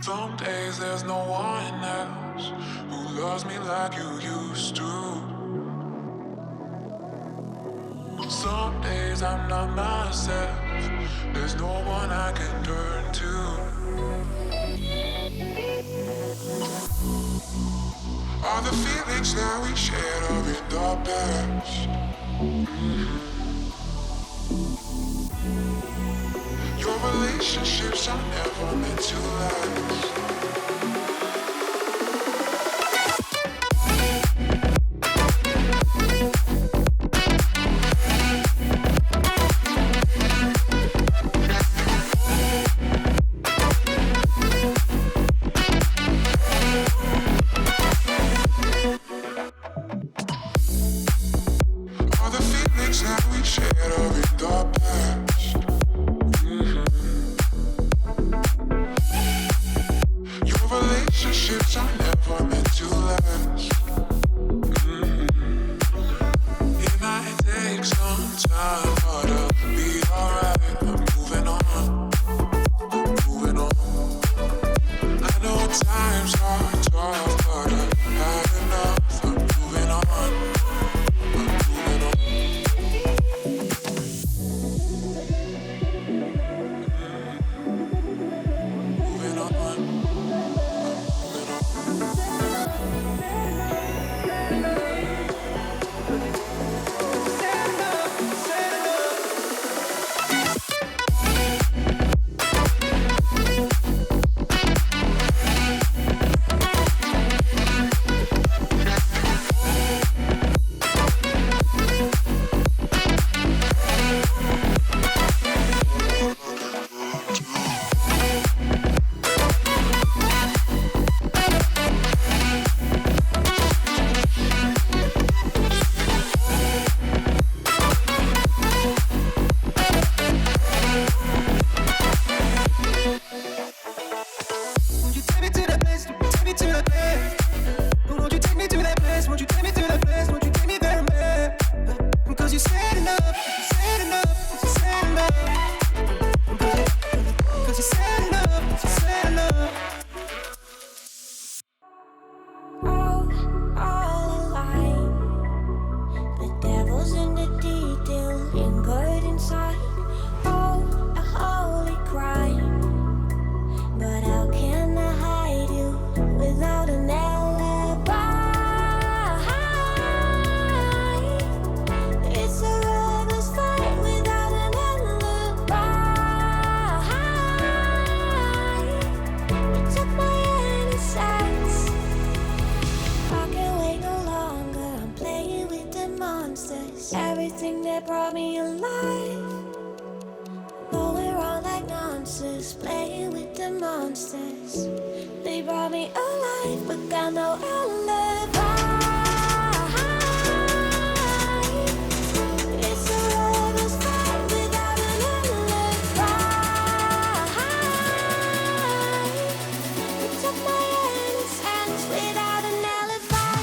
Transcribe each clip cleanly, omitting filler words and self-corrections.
Some days there's no one else who loves me like you used to. Some days I'm not myself. There's no one I can turn to. All the feelings that we shared are in the past. Your relationships are never meant to last. All the feelings that we shared are in the past. Your relationships are never meant to last. It might take some time, but I'll be alright. I'm moving on, moving on. I know times are tough, but I've had enough. I'm moving on, I'm moving on. Moving on, moving on. Won't you take me to that place? Take me to that place. Won't you take me to that place? Won't you take me to that place? Won't you take me there, man? Because you said enough, you said enough, you said enough. Because you said enough, you said enough. All alive. The devil's in the detail, lingered inside. Oh, a holy crime. But how can I hide you without an alibi? It's a lover's fight without an alibi. You took my innocence. I can't wait no longer. I'm playing with the monsters. Everything that brought me alive. Though we're all like nonsense, playing with the monsters. They brought me alive, but got no alibi. It's a lover's fight without an alibi. You took my innocence without an alibi.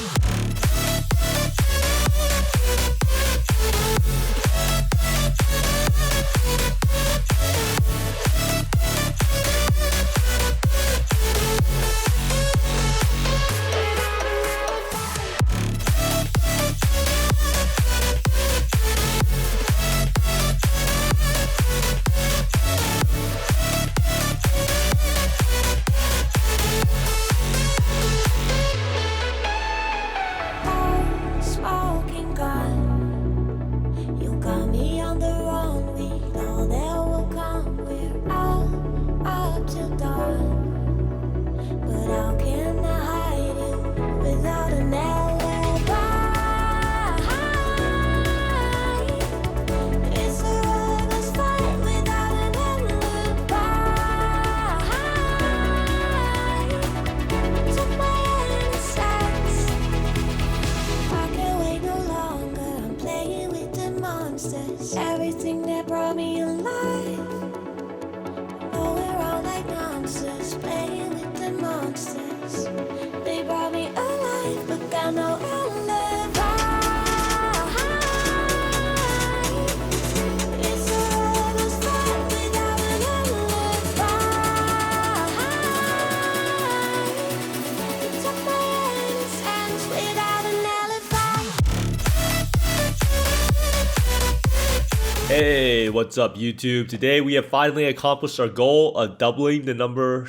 Hey, what's up YouTube? Today we have finally accomplished our goal of doubling the number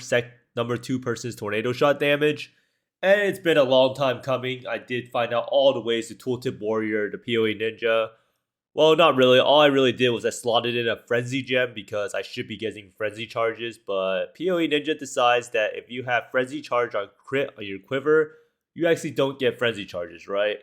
2 person's tornado shot damage. And it's been a long time coming. I did find out all the ways to tooltip warrior the PoE ninja. Well, not really. All I really did was I slotted in a frenzy gem because I should be getting frenzy charges, but PoE ninja decides that if you have frenzy charge on crit on your quiver, you actually don't get frenzy charges, right?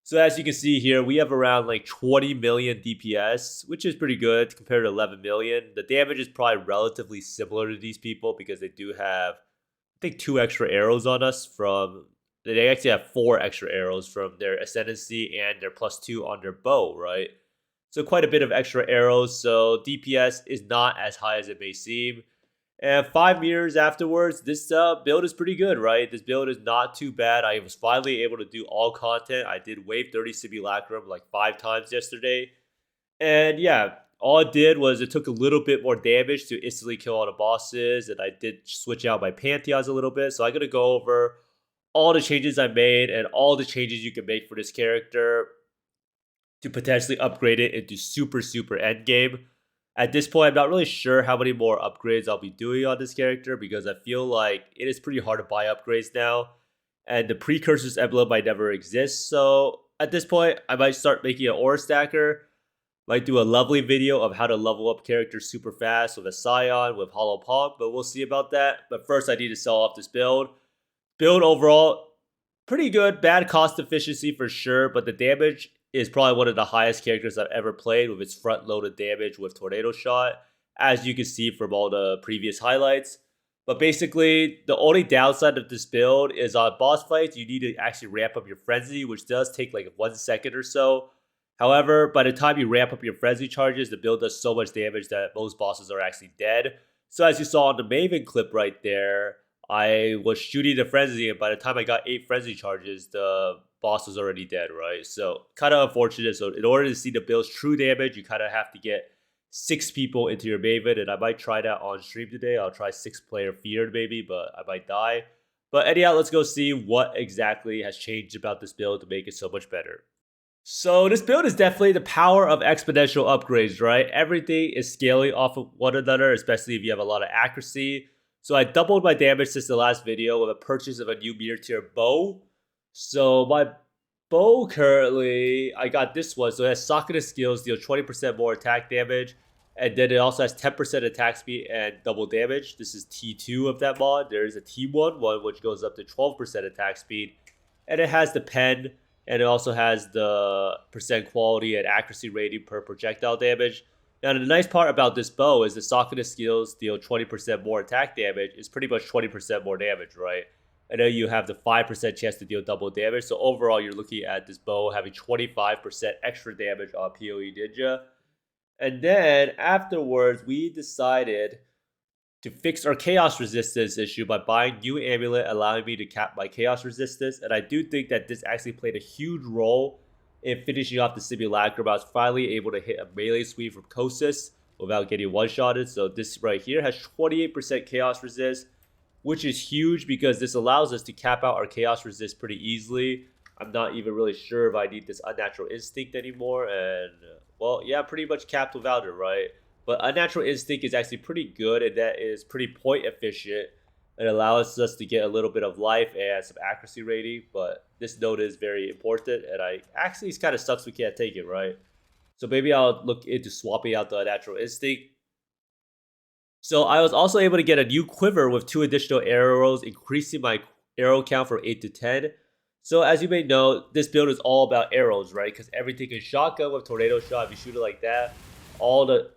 So as you can see here, we have around like 20 million DPS, which is pretty good compared to 11 million. The damage is probably relatively similar to these people because they do have, I think, 2 extra arrows on us from, they actually have 4 extra arrows from their ascendancy and their +2 on their bow, right? So quite a bit of extra arrows, so DPS is not as high as it may seem. And 5 years afterwards, this build is pretty good, right? This build is not too bad. I was finally able to do all content. I did wave 30 Simulacrum like 5 times yesterday. And yeah, all it did was it took a little bit more damage to instantly kill all the bosses. And I did switch out my Pantheons a little bit. So I'm going to go over all the changes I made and all the changes you can make for this character to potentially upgrade it into super endgame. At this point, I'm not really sure how many more upgrades I'll be doing on this character because I feel like it is pretty hard to buy upgrades now. And the Precursor's emblem might never exist. So at this point, I might start making an ore stacker. Might do a lovely video of how to level up characters super fast with a Scion, with Hollow Palm, but we'll see about that. But first, I need to sell off this build. Build overall, pretty good. Bad cost efficiency for sure, but the damage is probably one of the highest characters I've ever played with its front-loaded damage with Tornado Shot, as you can see from all the previous highlights. But basically, the only downside of this build is on boss fights, you need to actually ramp up your Frenzy, which does take like 1 second or so. However, by the time you ramp up your Frenzy charges, the build does so much damage that most bosses are actually dead. So as you saw on the Maven clip right there, I was shooting the Frenzy, and by the time I got 8 Frenzy charges, the boss was already dead, right? So kind of unfortunate. So in order to see the build's true damage, you kind of have to get 6 people into your Maven, and I might try that on stream today. I'll try 6-player Feared maybe, but I might die. But anyhow, let's go see what exactly has changed about this build to make it so much better. So this build is definitely the power of exponential upgrades, right? Everything is scaling off of one another, especially if you have a lot of accuracy. So I doubled my damage since the last video with a purchase of a new meter tier bow. So my bow currently, I got this one. So it has socketed skills, deal 20% more attack damage. And then it also has 10% attack speed and double damage. This is T2 of that mod. There is a T1 one, which goes up to 12% attack speed. And it has the pen. And it also has the percent quality and accuracy rating per projectile damage. Now, the nice part about this bow is the socketed skills deal 20% more attack damage. It's pretty much 20% more damage, right? And then you have the 5% chance to deal double damage. So overall, you're looking at this bow having 25% extra damage on PoE Ninja. And then afterwards, we decided to fix our chaos resistance issue by buying new amulet, allowing me to cap my chaos resistance. And I do think that this actually played a huge role in finishing off the Simulacrum. I was finally able to hit a melee sweep from Kosis without getting one-shotted. So this right here has 28% chaos resist, which is huge because this allows us to cap out our chaos resist pretty easily. I'm not even really sure if I need this unnatural instinct anymore. And well, yeah, pretty much capped without it, right? But Unnatural Instinct is actually pretty good, and that is pretty point efficient. It allows us to get a little bit of life and some accuracy rating, but this note is very important, and I actually, it kind of sucks we can't take it, right? So maybe I'll look into swapping out the Unnatural Instinct. So I was also able to get a new quiver with 2 additional arrows, increasing my arrow count from 8 to 10. So as you may know, this build is all about arrows, right? Because everything is shotgun with Tornado Shot. If you shoot it like that, all the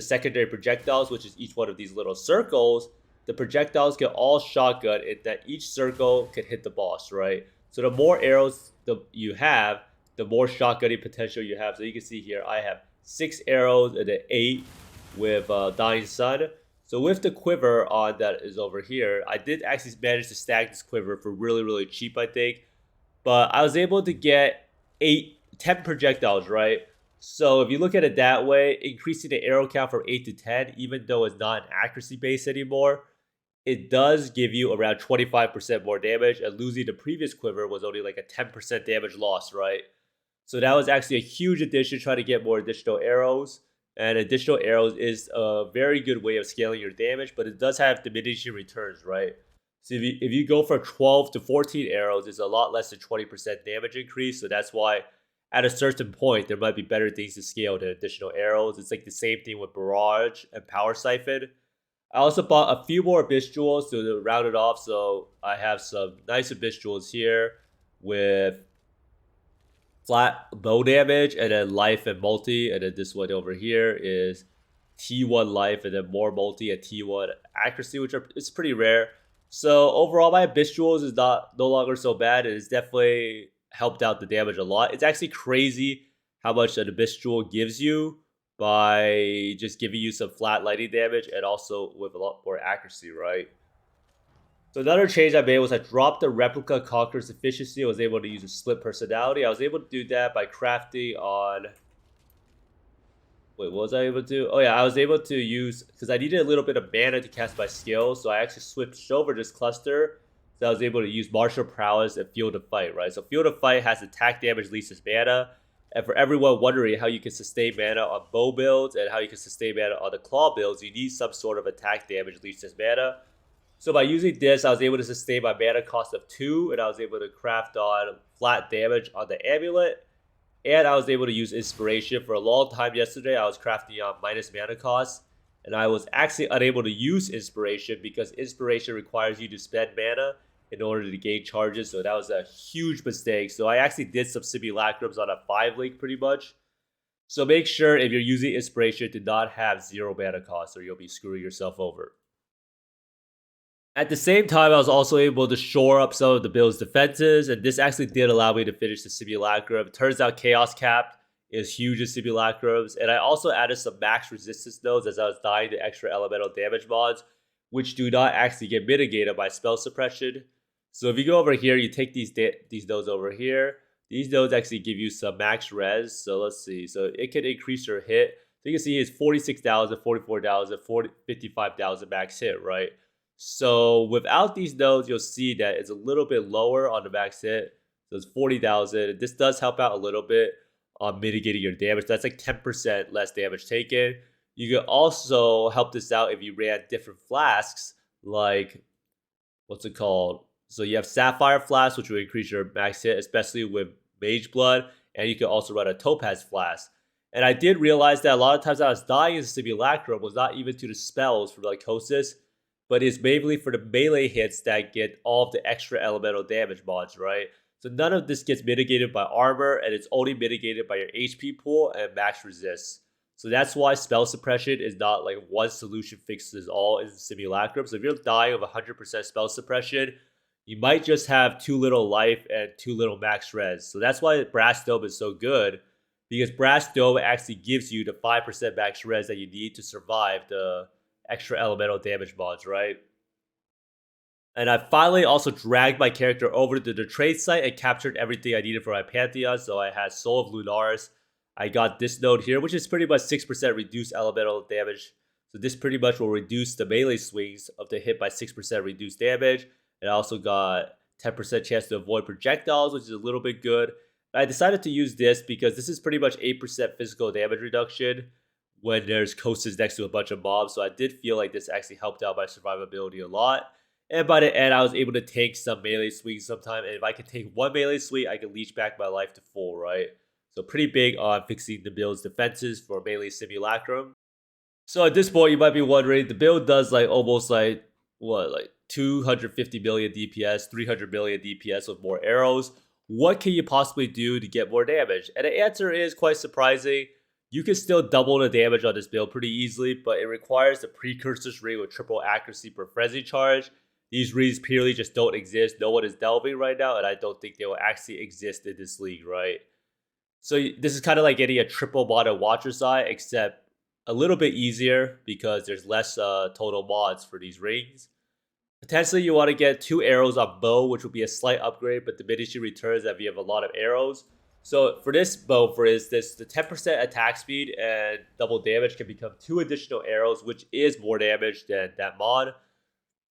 secondary projectiles, which is each one of these little circles, the projectiles get all shotgun, and that each circle can hit the boss, right? So the more arrows you have, the more shotgunning potential you have. So you can see here, I have 6 arrows and then 8 with Dying Sun. So with the quiver on that is over here, I did actually manage to stack this quiver for really cheap, I think. But I was able to get 10 projectiles, right? So if you look at it that way, increasing the arrow count from 8 to 10, even though it's not an accuracy base anymore, it does give you around 25% more damage, and losing the previous quiver was only like a 10% damage loss, right? So that was actually a huge addition, trying to get more additional arrows. And additional arrows is a very good way of scaling your damage, but it does have diminishing returns, right? So if you go for 12 to 14 arrows, it's a lot less than 20% damage increase. So that's why at a certain point, there might be better things to scale than additional arrows. It's like the same thing with Barrage and Power Siphon. I also bought a few more Abyss Jewels to round it off. So I have some nice Abyss Jewels here with flat bow damage and then life and multi. And then this one over here is T1 life and then more multi and T1 accuracy, which it's pretty rare. So overall, my Abyss Jewels is no longer so bad. It has definitely helped out the damage a lot. It's actually crazy how much an Abyss Jewel gives you by just giving you some flat lightning damage and also with a lot more accuracy, right? So another change I made was I dropped the Replica Conqueror's efficiency. I was able to use a split personality. I was able to do that by crafting on... Wait, what was I able to do? Oh yeah, I was able to use... Because I needed a little bit of mana to cast my skill, so I actually switched over this cluster. So I was able to use Martial Prowess and Field of Fight, right? So Field of Fight has attack damage leads as mana. And for everyone wondering how you can sustain mana on bow builds and how you can sustain mana on the claw builds, you need some sort of attack damage leads as mana. So by using this, I was able to sustain my mana cost of 2, and I was able to craft on flat damage on the amulet. And I was able to use inspiration. For a long time yesterday, I was crafting on minus mana cost, and I was actually unable to use inspiration because inspiration requires you to spend mana in order to gain charges. So that was a huge mistake. So I actually did some simulacrums on a 5 link pretty much. So make sure if you're using inspiration to not have 0 mana cost, or you'll be screwing yourself over. At the same time, I was also able to shore up some of the build's defenses, and this actually did allow me to finish the Simulacrum. Turns out Chaos Cap is huge in Simulacrums, and I also added some max resistance nodes as I was dying to extra elemental damage mods, which do not actually get mitigated by spell suppression. So if you go over here, you take these nodes over here. These nodes actually give you some max res, so let's see. So it can increase your hit. So you can see it's 46,000, 44,000, 55,000 max hit, right? So without these nodes, you'll see that it's a little bit lower on the max hit. So it's 40,000. This does help out a little bit on mitigating your damage. That's like 10% less damage taken. You can also help this out if you ran different flasks, like, what's it called? So you have Sapphire Flask, which will increase your max hit, especially with Mage Blood. And you can also run a Topaz Flask. And I did realize that a lot of times I was dying in Simulacrum was not even to the spells for Lycosis, but it's mainly for the melee hits that get all of the extra elemental damage mods, right? So none of this gets mitigated by armor, and it's only mitigated by your HP pool and max resist. So that's why spell suppression is not like one solution fixes all in Simulacrum. So if you're dying of 100% spell suppression, you might just have too little life and too little max res. So that's why Brass Dome is so good, because Brass Dome actually gives you the 5% max res that you need to survive the extra elemental damage mods, right? And I finally also dragged my character over to the trade site and captured everything I needed for my Pantheon. So I had Soul of Lunaris. I got this node here, which is pretty much 6% reduced elemental damage. So this pretty much will reduce the melee swings of the hit by 6% reduced damage. And I also got 10% chance to avoid projectiles, which is a little bit good. I decided to use this because this is pretty much 8% physical damage reduction when there's coasters next to a bunch of mobs. So I did feel like this actually helped out my survivability a lot. And by the end, I was able to take some melee swings sometime. And if I could take one melee swing, I can leech back my life to full, right? So pretty big on fixing the build's defenses for melee Simulacrum. So at this point, you might be wondering, the build does like almost like, what, like 250 million DPS, 300 million DPS with more arrows. What can you possibly do to get more damage? And the answer is quite surprising. You can still double the damage on this build pretty easily, but it requires the Precursors ring with triple accuracy per frenzy charge. These rings purely just don't exist. No one is delving right now, and I don't think they will actually exist in this league, right? So this is kind of like getting a triple modded Watcher's Eye, except a little bit easier because there's less total mods for these rings. Potentially, you want to get 2 arrows on bow, which will be a slight upgrade, but diminishing returns if you have a lot of arrows. So for this bow, for instance, the 10% attack speed and double damage can become 2 additional arrows, which is more damage than that mod.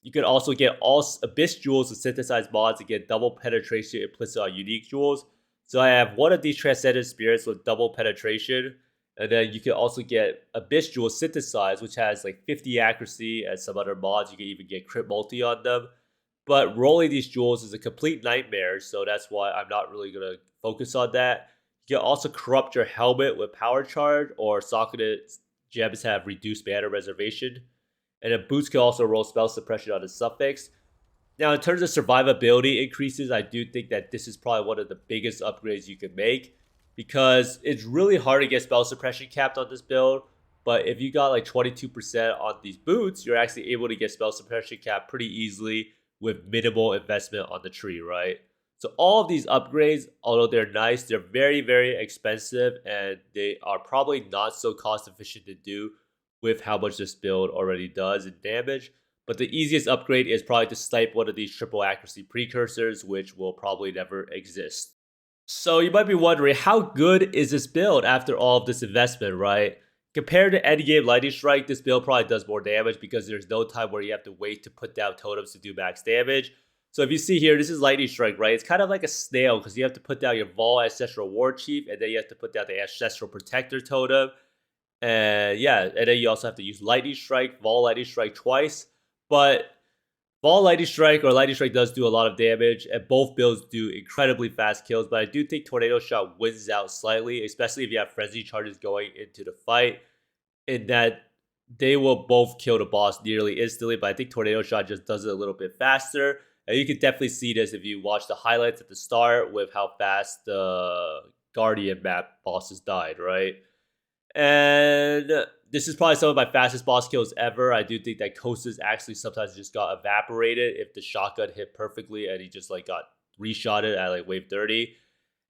You can also get all Abyss Jewels to synthesize mods and get double penetration implicit on unique jewels. So I have one of these Transcendent Spirits with double penetration. And then you can also get Abyss Jewel Synthesized, which has like 50 accuracy, and some other mods. You can even get crit multi on them. But rolling these jewels is a complete nightmare, so that's why I'm not really going to focus on that. You can also corrupt your helmet with Power Charge, or socketed gems have reduced mana reservation. And then boots can also roll spell suppression on the suffix. Now, in terms of survivability increases, I do think that this is probably one of the biggest upgrades you can make, because it's really hard to get spell suppression capped on this build. But if you got like 22% on these boots, you're actually able to get spell suppression cap pretty easily with minimal investment on the tree, right? So all of these upgrades, although they're nice, they're very, very expensive, and they are probably not so cost efficient to do with how much this build already does in damage. But the easiest upgrade is probably to snipe one of these triple accuracy precursors, which will probably never exist. So you might be wondering, how good is this build after all of this investment, right? Compared to endgame Lightning Strike, this build probably does more damage because there's no time where you have to wait to put down totems to do max damage. So if you see here, this is Lightning Strike, right? It's kind of like a snail because you have to put down your Vol Ancestral War Chief, and then you have to put down the Ancestral Protector totem. And yeah, and then you also have to use Lightning Strike, Vol Lightning Strike twice. But Vol Lightning Strike or Lightning Strike does do a lot of damage, and both builds do incredibly fast kills. But I do think Tornado Shot wins out slightly, especially if you have Frenzy Charges going into the fight, in that they will both kill the boss nearly instantly. But I think Tornado Shot just does it a little bit faster. And you can definitely see this if you watch the highlights at the start with how fast the Guardian map bosses died, right? And this is probably some of my fastest boss kills ever. I do think that Kosa's actually sometimes just got evaporated if the shotgun hit perfectly and he just like got reshotted at like wave 30.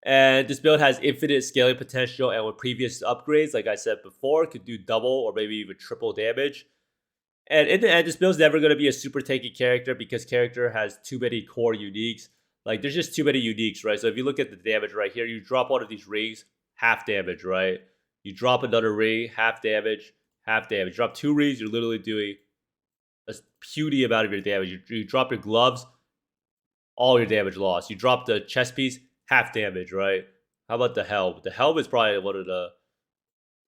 And this build has infinite scaling potential, and with previous upgrades, like I said before, could do double or maybe even triple damage. And in the end, this build's never going to be a super tanky character because character has too many core uniques. Like, there's just too many uniques, right? So if you look at the damage right here, you drop one of these rings, half damage, right? You drop another ring, half damage, half damage. You drop two rings, you're literally doing a puny amount of your damage. You drop your gloves, all your damage lost. You drop the chest piece, half damage, right? How about the helm? The helm is probably one of the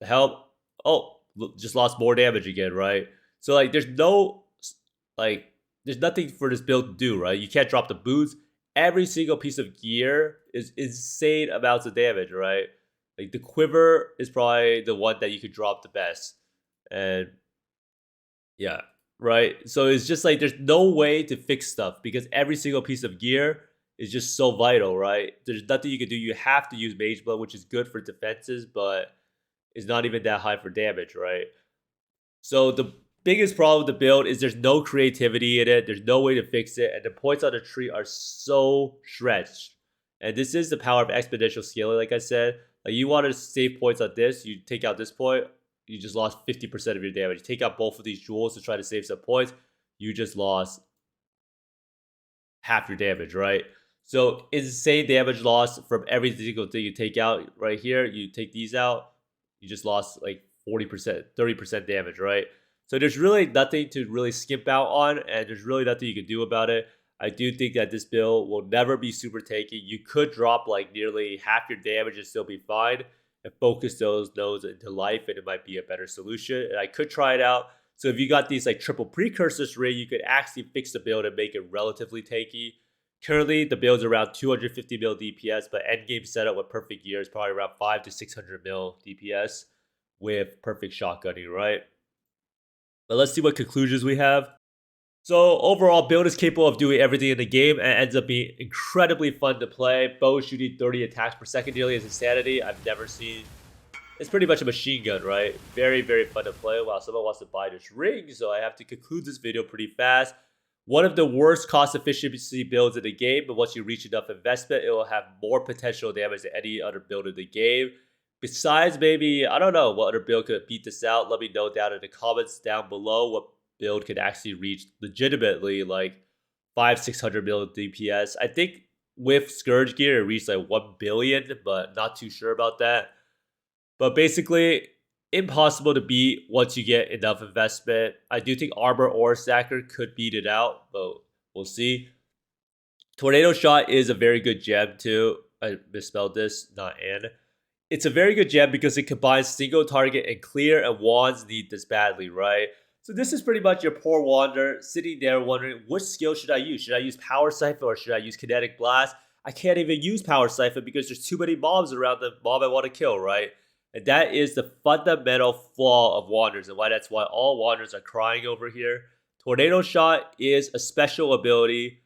helm. Oh, just lost more damage again, right? So like, there's nothing for this build to do, right? You can't drop the boots. Every single piece of gear is insane amounts of damage, right? Like, the quiver is probably the one that you could drop the best. And yeah, right? So it's just like there's no way to fix stuff because every single piece of gear is just so vital, right? There's nothing you can do. You have to use Mage Blood, which is good for defenses, but it's not even that high for damage, right? So the biggest problem with the build is there's no creativity in it. There's no way to fix it. And the points on the tree are so stretched. And this is the power of exponential scaling, like I said. Like, you want to save points on this, you take out this point, you just lost 50% of your damage. You take out both of these jewels to try to save some points, you just lost half your damage, right? So insane damage loss from every single thing you take out right here. You take these out, you just lost like 40%, 30% damage, right? So there's really nothing to really skimp out on, and there's really nothing you can do about it. I do think that this build will never be super tanky. You could drop like nearly half your damage and still be fine and focus those nodes into life, and it might be a better solution. And I could try it out. So if you got these like triple precursors ring, you could actually fix the build and make it relatively tanky. Currently, the build's around 250 mil DPS, but endgame setup with perfect gear is probably around 5 to 600 mil DPS with perfect shotgunning, right? But let's see what conclusions we have. So overall, build is capable of doing everything in the game and ends up being incredibly fun to play. Bow shooting 30 attacks per second nearly is insanity. I've never seen. It's pretty much a machine gun, right? Very, very fun to play. Wow, someone wants to buy this ring, so I have to conclude this video pretty fast. One of the worst cost efficiency builds in the game, but once you reach enough investment, it will have more potential damage than any other build in the game. Besides, maybe, I don't know what other build could beat this out. Let me know down in the comments down below what build could actually reach legitimately like 500-600 mil DPS. I think with Scourge gear, it reached like 1 billion, but not too sure about that. But basically, impossible to beat once you get enough investment. I do think Armor or Stacker could beat it out, but we'll see. Tornado Shot is a very good gem too. I misspelled this, not an. It's a very good gem because it combines single target and clear, and wands need this badly, right? So this is pretty much your poor wander sitting there wondering, which skill should I use? Should I use Power Siphon or should I use Kinetic Blast? I can't even use Power Siphon because there's too many mobs around the mob I want to kill, right? And that is the fundamental flaw of wanders, and that's why all wanders are crying over here. Tornado Shot is a special ability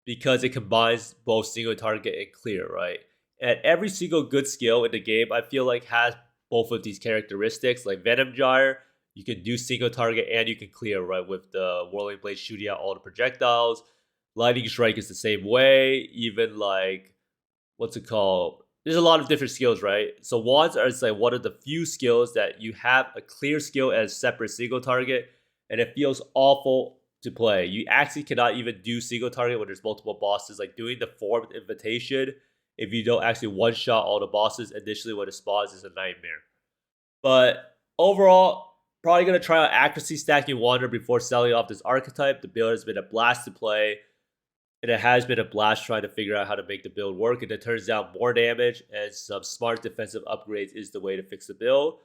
because it combines both single target and clear, right? And every single good skill in the game, I feel like, has both of these characteristics. Like Venom Jar, you can do single target and you can clear, right? With the Whirling Blade shooting out all the projectiles. Lightning Strike is the same way. Even like, what's it called? There's a lot of different skills, right? So wands are like one of the few skills that you have a clear skill as separate single target, and it feels awful to play. You actually cannot even do single target when there's multiple bosses. Like doing the formed invitation, if you don't actually one-shot all the bosses initially when it spawns, is a nightmare. But overall, probably going to try out accuracy stacking wander before selling off this archetype. The build has been a blast to play, and it has been a blast trying to figure out how to make the build work. And it turns out more damage and some smart defensive upgrades is the way to fix the build.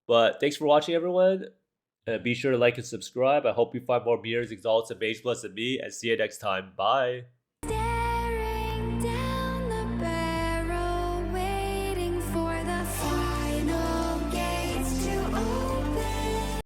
But thanks for watching, everyone. And be sure to like and subscribe. I hope you find more mirrors, exalts, and mage plus than me. And see you next time. Bye.